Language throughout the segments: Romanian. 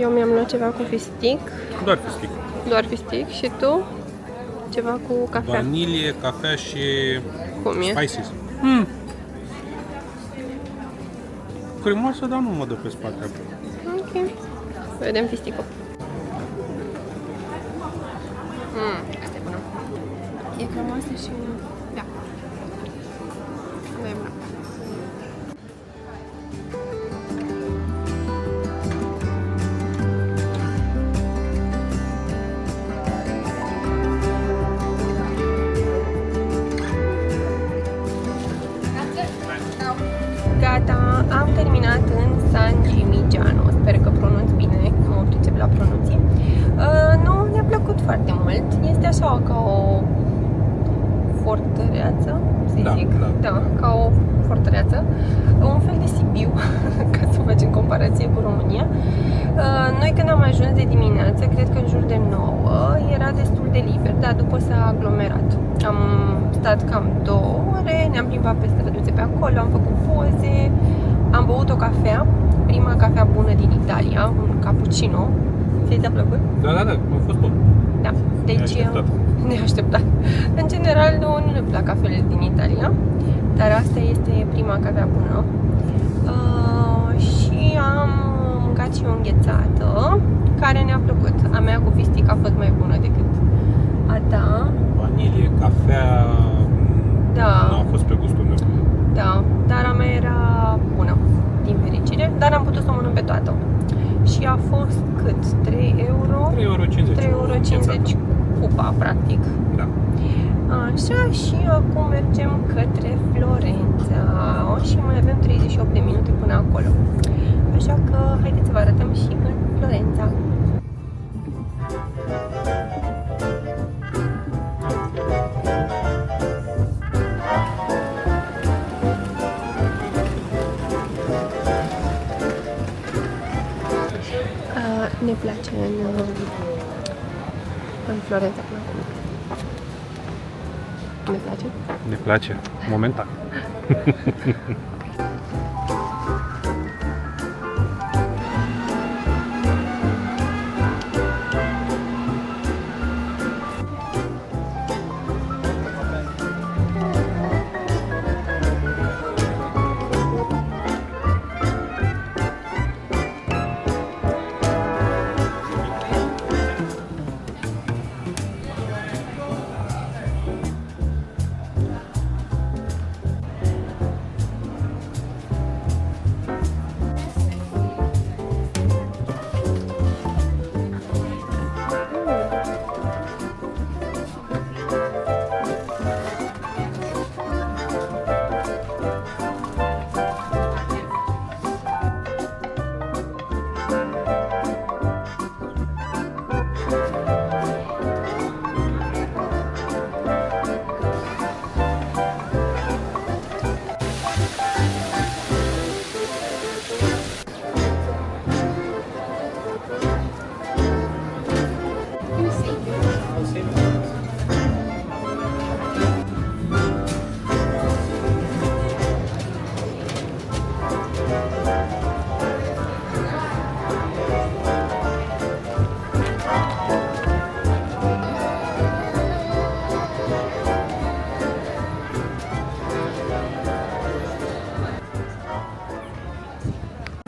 Eu mi-am luat ceva cu fistic. Doar fistic. Doar fistic. Și tu? Ceva cu cafea. Vanilie, cafea și Cum e? spices. Cremoasă, dar nu mă dă pe spate. Ok. Vedem fisticul. Asta e bună. E cremoasă și... Da. Da, e bună. Gata, am terminat în San Gimignano. Sper că pronunț bine, mă pricep la pronunții. Nu, mi-a plăcut foarte mult. Este așa ca o fortăreață, să zic. Da, ca o fortăreață. Un fel de Sibiu, ca să facem comparație cu România. Noi când am ajuns de dimineață, cred că în jur de 9, era destul de liber, dar după s-a aglomerat. Am stat cam 2 ore, ne-am plimbat pe străduțe pe acolo, am făcut poze, am băut o cafea, prima cafea bună din Italia, un cappuccino. Ți-a plăcut? Da, a fost bun. Da, deci neașteptat. În general, nu ne plac cafelele din Italia, dar asta este prima cafea bună. Și am mâncat și o înghețată, care ne-a plăcut. A mea cu fistic a fost mai bună decât a ta. Vanilie, cafea, da. Nu a fost pe gustul meu. Da, dar a mea era bună, din fericire, dar am putut să o mănânc pe toată. Și a fost cât? 3 euro? 3,50 euro. 3,50 cupa, practic. Da. Așa, și acum mergem către Florența și mai avem 38 de minute până acolo. Așa că haideți să vă arătăm și în Florența. Ne place în Florența până acum. Ne place? Ne place, momentan.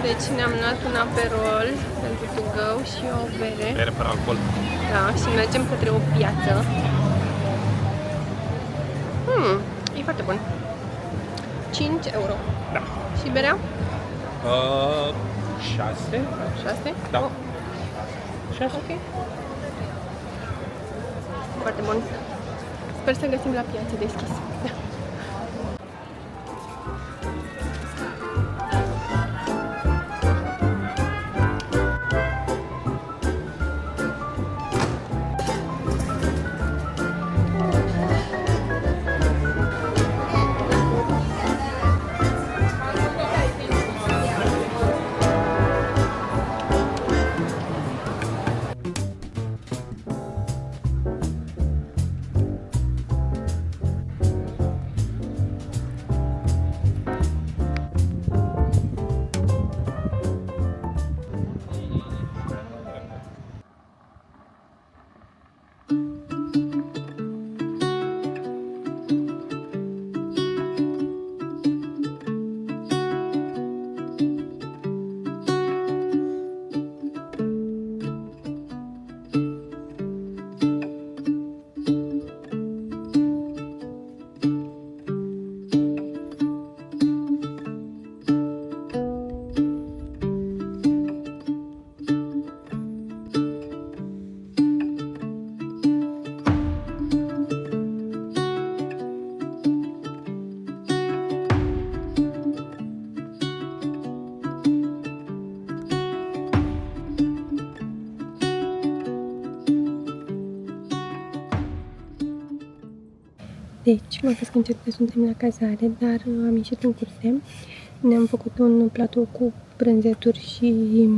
Deci ne-am luat un aperol pentru tugău și o bere. Bere fără alcool. Da, și mergem către o piață. E foarte bun. 5 euro. Da. Și berea? 6? 6? Da. 6? Ok. Foarte bun. Sper să găsim la piață deschis. Deci, mă crezi că încerc că suntem la cazare, dar am ieșit în curte. Ne-am făcut un platou cu brânzeturi și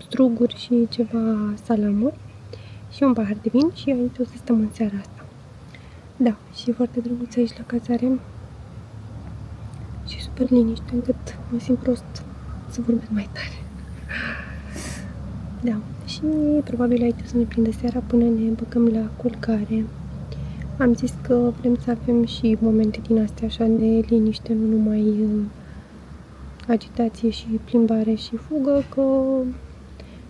struguri și ceva salamuri și un pahar de vin și aici o să stăm în seara asta. Da, și e foarte drăguț aici la cazare și super liniște, încât mă simt prost să vorbesc mai tare. Da, și probabil aici o să ne prindă seara până ne băgăm la culcare. Am zis că vrem să avem și momente din astea așa de liniște, nu numai agitație și plimbare și fugă, că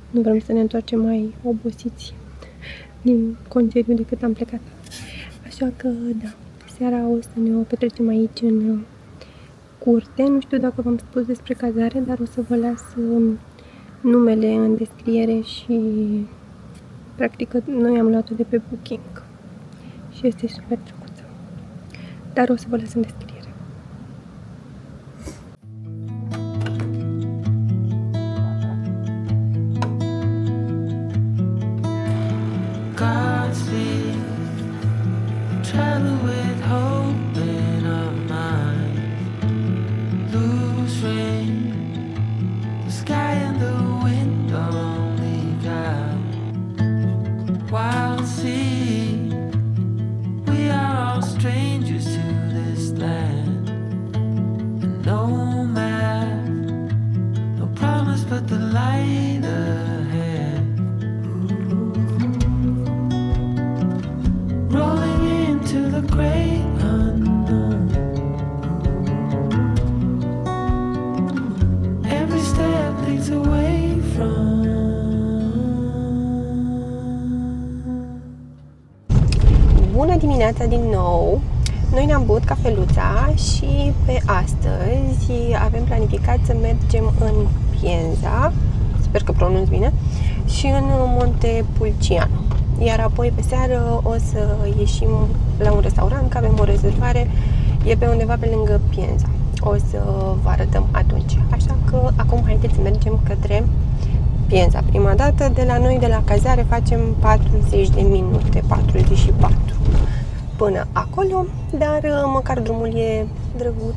nu vrem să ne întoarcem mai obosiți din concediu decât am plecat. Așa că, da, seara o să ne o petrecem aici în curte. Nu știu dacă v-am spus despre cazare, dar o să vă las numele în descriere și practic noi am luat-o de pe Booking și este super drăguță. Dar o să vă las în descriere. Bună dimineața din nou! Noi ne-am băut cafeluța și pe astăzi avem planificat să mergem în Pienza, sper că pronunț bine, și în Montepulciano. Iar apoi pe seară o să ieșim la un restaurant, că avem o rezervare, e pe undeva pe lângă Pienza. O să vă arătăm atunci. Așa că acum haideți să mergem către Pienza. Prima dată de la noi, de la cazare, facem 40 de minute, 44 până acolo, dar măcar drumul e drăguț.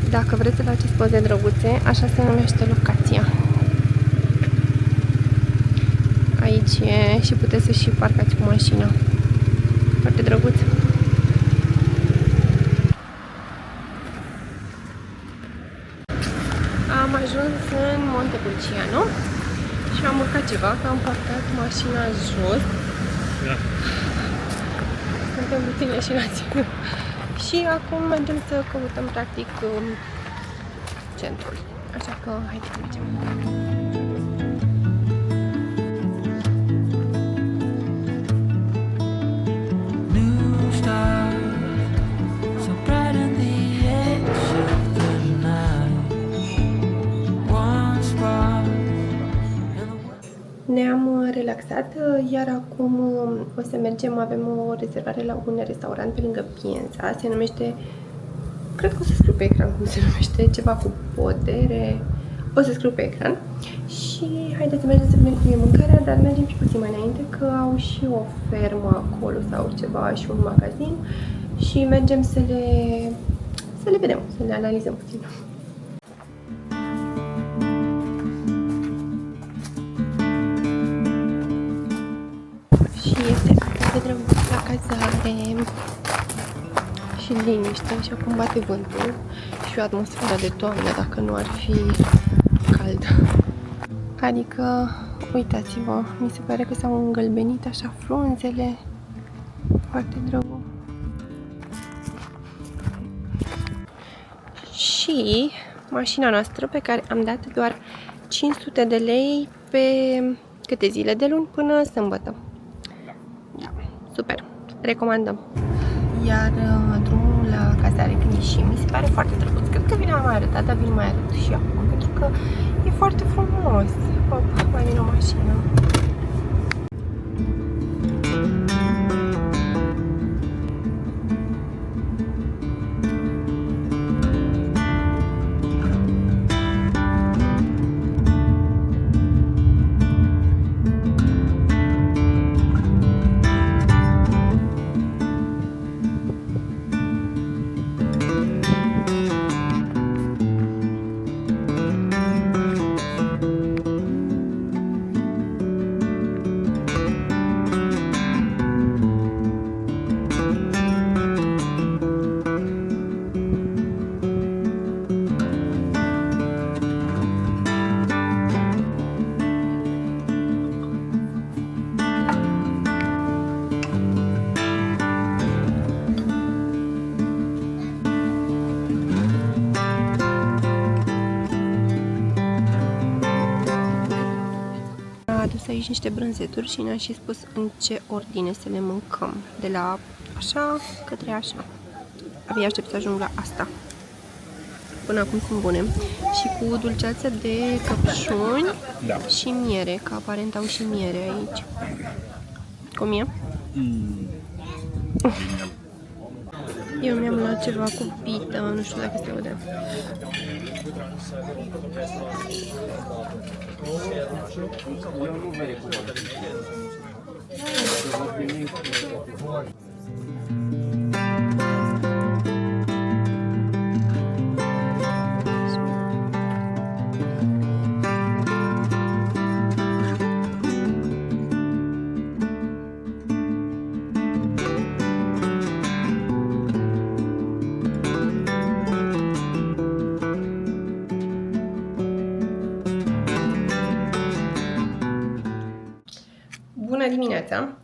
Dacă vreți să faceți poze drăguțe, așa se numește locația. Aici e și puteți să și parcați cu mașina. Foarte drăguț. Am ajuns în Montepulciano și am urcat ceva, că am parcat mașina jos. Da. Suntem puțin leșinați. Și acum mergem să căutăm practic centrul. Așa că haideți să mergem. Ne-am relaxat, iar acum o să mergem, avem o rezervare la un restaurant pe lângă Pienza, se numește, cred că o să scriu pe ecran cum se numește, ceva cu podere, o să scriu pe ecran și haideți să mergem să vedem cum e mâncarea, dar mergem și puțin mai înainte, că au și o fermă acolo sau ceva și un magazin și mergem să le vedem, să le analizăm puțin. Și este atât de drăguț. și liniște și acum bate vântul și o atmosferă de toamnă dacă nu ar fi cald. Adică, uitați-vă, mi se pare că s-au îngălbenit așa frunzele. Foarte drăguț. Și mașina noastră pe care am dat doar 500 de lei pe câte zile? De luni până sâmbătă. Da, super. Recomandăm. Iar drumul la cazare când ieșim mi se pare foarte drăguț. Cred că vi l-am mai arătat, dar vi-l mai arăt și acum, pentru că e foarte frumos. Hop, mai vine o mașină. Adus aici niște brânzeturi și ne-a și spus în ce ordine să le mâncăm. De la așa către așa. Abia aștept să ajung la asta. Până acum sunt bune. Și cu dulceață de căpșuni, da, și miere, că aparent au și miere aici. Cum e? Eu mi-am luat ceva cu pită, nu știu dacă se aude. Bună dimineața!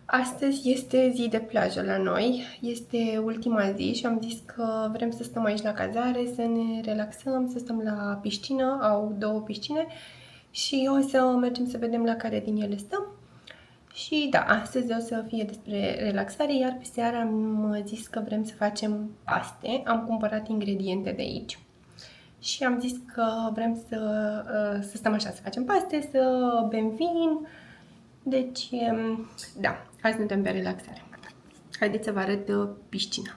Astăzi este zi de plajă la noi, este ultima zi și am zis că vrem să stăm aici la cazare, să ne relaxăm, să stăm la piscină, au 2 piscine și o să mergem să vedem la care din ele stăm. Și da, astăzi o să fie despre relaxare, iar pe seara am zis că vrem să facem paste, am cumpărat ingrediente de aici. Și am zis că vrem să stăm așa, să facem paste, să bem vin. Deci, da, azi ne dăm pe relaxare. Haideți să vă arăt piscina.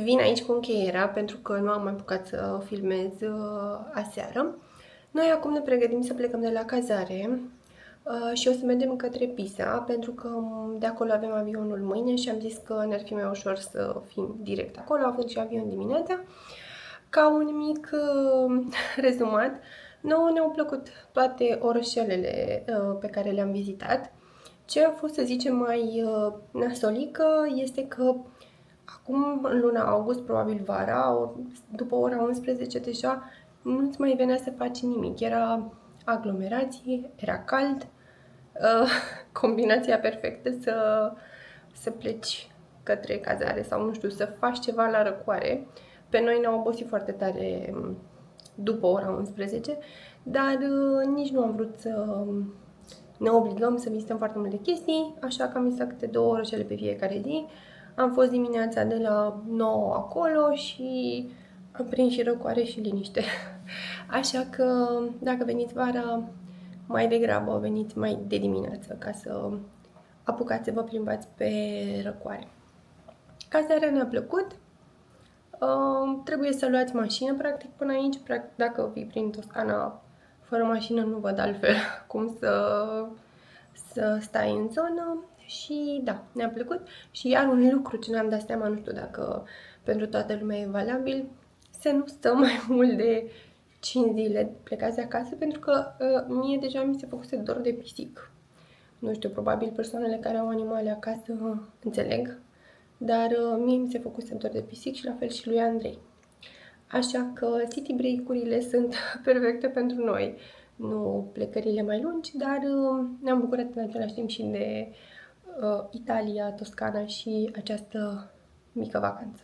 vin aici cu încheierea, pentru că nu am mai apucat să filmez aseară. Noi acum ne pregătim să plecăm de la cazare și o să mergem către Pisa, pentru că de acolo avem avionul mâine și am zis că ne-ar fi mai ușor să fim direct acolo, având și avion dimineața. Ca un mic rezumat, nouă ne-au plăcut toate orășelele pe care le-am vizitat. Ce a fost, să zicem, mai nasolică este că acum, în luna august, probabil vara, după ora 11 deja, nu-ți mai venea să faci nimic. Era aglomerație, era cald, combinația perfectă să pleci către cazare sau, nu știu, să faci ceva la răcoare. Pe noi ne-au obosit foarte tare după ora 11, dar nici nu am vrut să ne obligăm să vizităm foarte multe chestii, așa că am vizitat câte 2 orășele pe fiecare zi. Am fost dimineața de la 9 acolo și am prins și răcoare și liniște. Așa că dacă veniți vara, mai degrabă veniți mai de dimineață ca să apucați să vă plimbați pe răcoare. Cazarea ne-a plăcut. Trebuie să luați mașină, practic, până aici. Dacă vii prin Toscana fără mașină, nu văd altfel cum să stai în zonă. Și da, ne-a plăcut. Și iar un lucru ce ne-am dat seama, nu știu dacă pentru toată lumea e valabil, să nu stăm mai mult de 5 zile plecați acasă, pentru că mie deja mi se făcuse dor de pisic. Nu știu, probabil persoanele care au animale acasă înțeleg, dar mie mi se făcuse dor de pisic și la fel și lui Andrei. Așa că city break-urile sunt perfecte pentru noi. Nu plecările mai lungi, dar ne-am bucurat în același timp și de Italia, Toscana și această mică vacanță.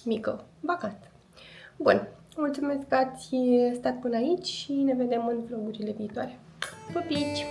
Mică vacanță. Bun, mulțumesc că ați stat până aici și ne vedem în vlogurile viitoare. Pupici!